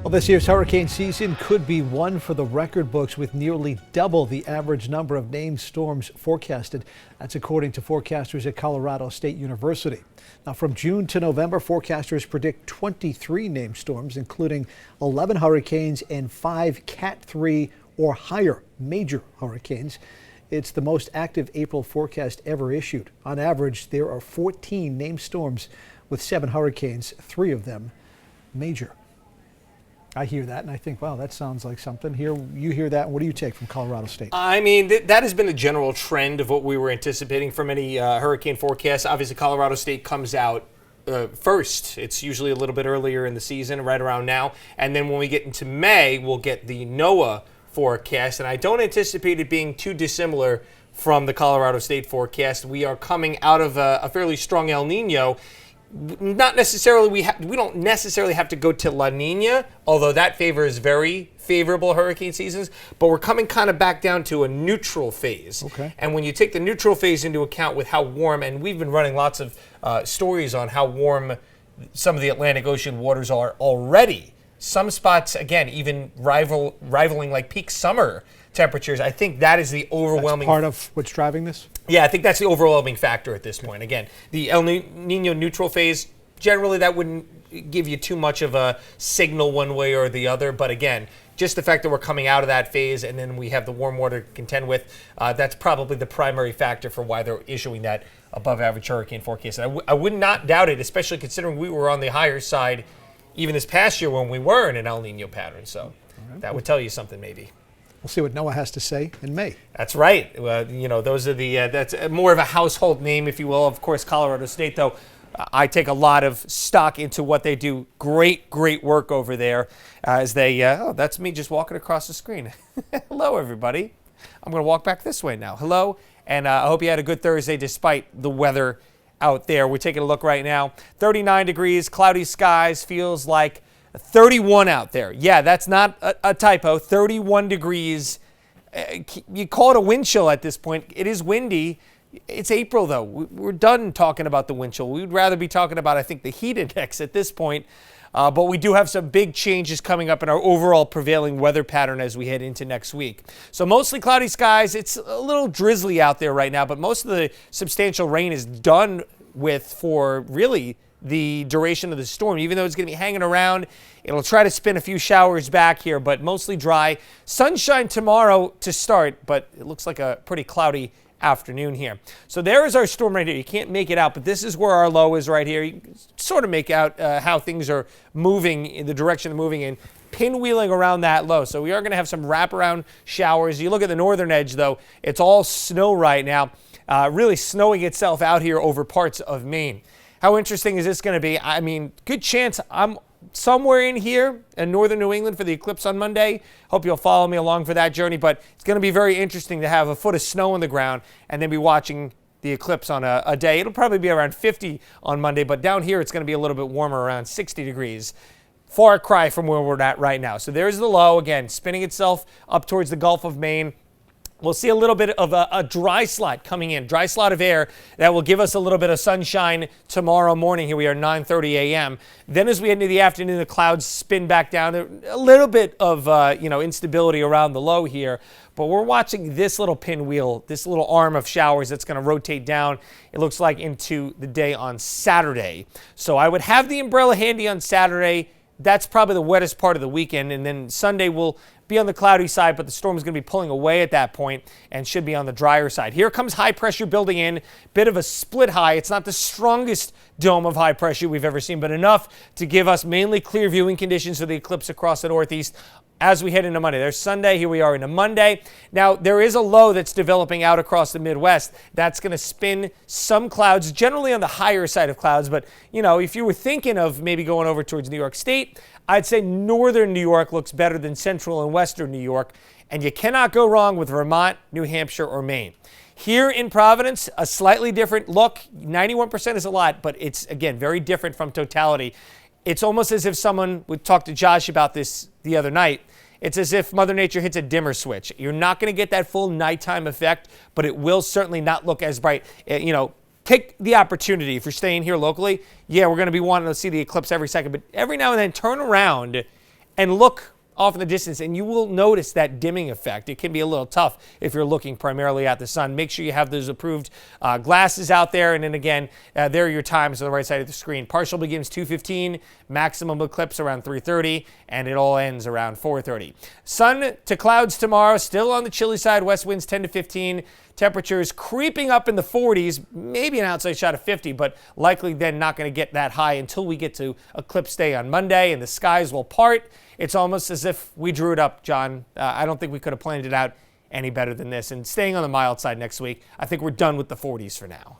Well, this year's hurricane season could be one for the record books with nearly double the average number of named storms forecasted. That's according to forecasters at Colorado State University. Now, from June to November, forecasters predict 23 named storms, including 11 hurricanes and 5 Cat 3 or higher major hurricanes. It's the most active April forecast ever issued. On average, there are 14 named storms with 7 hurricanes, 3 of them major. I hear that and I think, wow, that sounds like something. Here, you hear that, and what do you take from Colorado State? I mean, that has been the general trend of what we were anticipating from any hurricane forecast. Obviously, Colorado State comes out first. It's usually a little bit earlier in the season, right around now. And then when we get into May, we'll get the NOAA forecast. And I don't anticipate it being too dissimilar from the Colorado State forecast. We are coming out of a fairly strong El Nino. Not necessarily, we don't necessarily have to go to La Nina, although that favors very favorable hurricane seasons, but we're coming kind of back down to a neutral phase. Okay. And when you take the neutral phase into account with how warm, and we've been running lots of stories on how warm some of the Atlantic Ocean waters are already. Some spots, again, even rivaling like peak summer temperatures. I think that is the overwhelming... That's part of what's driving this? Yeah, I think that's the overwhelming factor at this point. Again, the El Nino neutral phase, generally that wouldn't give you too much of a signal one way or the other. But again, just the fact that we're coming out of that phase and then we have the warm water to contend with, that's probably the primary factor for why they're issuing that above average hurricane forecast. And I would not doubt it, especially considering we were on the higher side even this past year when we were in an El Nino pattern. So that would tell you something maybe. We'll see what NOAA has to say in May. That's right. Those are that's more of a household name, if you will. Of course, Colorado State, though, I take a lot of stock into what they do. Great work over there as they, that's me just walking across the screen. Hello, everybody. I'm going to walk back this way now. Hello, and I hope you had a good Thursday despite the weather out there. We're taking a look right now. 39 degrees, cloudy skies, feels like 31 out there. Yeah, that's not a typo. 31 degrees. You call it a wind chill at this point. It is windy. It's April, though. We're done talking about the wind chill. We'd rather be talking about, I think, the heat index at this point. But we do have some big changes coming up in our overall prevailing weather pattern as we head into next week. So mostly cloudy skies. It's a little drizzly out there right now, but most of the substantial rain is done with for really the duration of the storm. Even though it's going to be hanging around, it'll try to spin a few showers back here, but mostly dry. Sunshine tomorrow to start, but it looks like a pretty cloudy afternoon here. So there is our storm right here. You can't make it out, but this is where our low is right here. You can sort of make out how things are moving in the direction they're moving in, pinwheeling around that low. So we are going to have some wraparound showers. You look at the northern edge, though, it's all snow right now, really snowing itself out here over parts of Maine. How interesting is this going to be? I mean, good chance I'm somewhere in here in northern New England for the eclipse on Monday. Hope you'll follow me along for that journey, but it's going to be very interesting to have a foot of snow on the ground and then be watching the eclipse on a day. It'll probably be around 50 on Monday, but down here it's going to be a little bit warmer, around 60 degrees. Far cry from where we're at right now. So there's the low, again, spinning itself up towards the Gulf of Maine. We'll see a little bit of a dry slot coming in, dry slot of air that will give us a little bit of sunshine tomorrow morning. Here we are, 9:30 a.m. Then as we head into the afternoon, the clouds spin back down. A little bit of instability around the low here, but we're watching this little pinwheel, this little arm of showers that's going to rotate down, it looks like, into the day on Saturday. So I would have the umbrella handy on Saturday. That's probably the wettest part of the weekend, and then Sunday will be on the cloudy side, but the storm is going to be pulling away at that point and should be on the drier side. Here comes high pressure building in, bit of a split high. It's not the strongest dome of high pressure we've ever seen, but enough to give us mainly clear viewing conditions for the eclipse across the Northeast as we head into Monday. There's Sunday. Here we are into Monday. Now, there is a low that's developing out across the Midwest. That's going to spin some clouds, generally on the higher side of clouds. But, if you were thinking of maybe going over towards New York State, I'd say northern New York looks better than central and western New York. And you cannot go wrong with Vermont, New Hampshire, or Maine. Here in Providence, a slightly different look. 91% is a lot, but it's, again, very different from totality. It's almost as if someone would talk to Josh about this the other night. It's as if Mother Nature hits a dimmer switch. You're not going to get that full nighttime effect, but it will certainly not look as bright. Take the opportunity if you're staying here locally. Yeah, we're going to be wanting to see the eclipse every second, but every now and then turn around and look off in the distance, and you will notice that dimming effect. It can be a little tough if you're looking primarily at the sun. Make sure you have those approved glasses out there. And then again, there are your times on the right side of the screen. Partial begins 2:15, maximum eclipse around 3:30, and it all ends around 4:30. Sun to clouds tomorrow, still on the chilly side. West winds 10 to 15. Temperatures creeping up in the 40s, maybe an outside shot of 50, but likely then not going to get that high until we get to eclipse day on Monday, and the skies will part. It's almost as if we drew it up, John. I don't think we could have planned it out any better than this. And staying on the mild side next week, I think we're done with the 40s for now.